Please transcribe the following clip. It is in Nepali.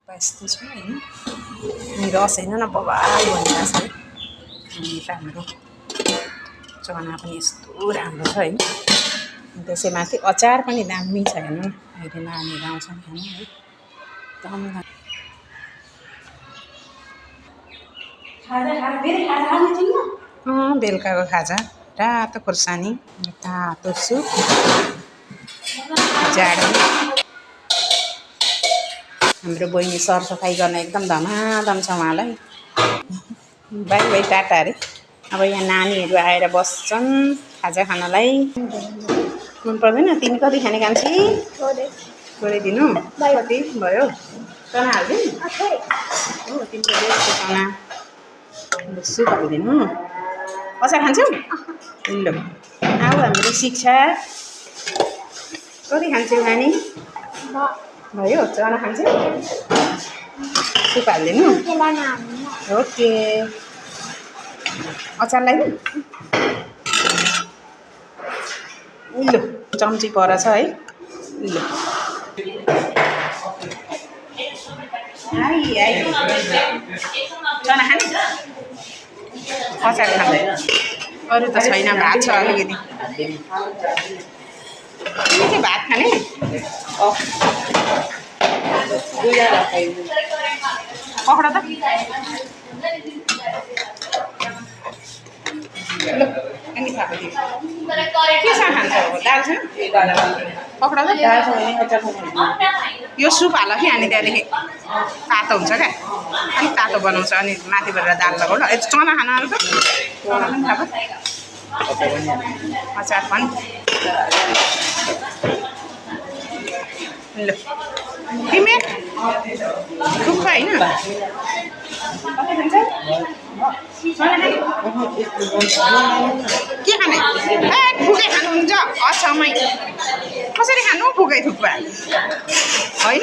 यस्तो छ होइन अनि रस हेर्नु न बबाल भनिरहेको छ है अनि त हाम्रो चना पनि यस्तो राम्रो छ होइन त्यसैमाथि अचार पनि दामी छ हेर्नु न अहिले नानीहरू आउँछन् खानु है एकदम बेलुकाको खाजा रातो खोर्सानी तातो सुप जाडो हाम्रो बहिनी सरसफाइ गर्न एकदम धमाधम छ उहाँलाई बाई बाई टाटा अरे अब यहाँ नानीहरू आएर बस्छन् खाजा खानलाई मन पर्दैन तिमी कति खाने कान्छी थोरै दिनु कति भयो चना हालिदिउँ हो तिम्रो बेस्ट चना सुप हालिदिनु अचार खान्छौ ल आऊ हाम्रो शिक्षा कति खान्छौ खाने भयो चना खान्छौ सुप हालिदिनु ओके अचार लगाइदिउँ ल चम्ची पर छ है ल आई चना खाने अचार खाँदैन अरू त छैन भात छ अलिकति तिमी चाहिँ भात खाने पक्र त ल अनि खाएको तिमी केसँग खान्छ अब दाल छ पक्र त यो सुप हाल कि अनि त्यहाँदेखि तातो हुन्छ क्या अलिक तातो बनाउँछ अनि माथिबाट दाल लगाउ ल चना खान आलु त चना पनि खाएको अचार पनि ल तिमी थुक्पा होइन के खाने ए फुकै खानुहुन्छ असमय कसरी खानु फुकै थुक्पा होइन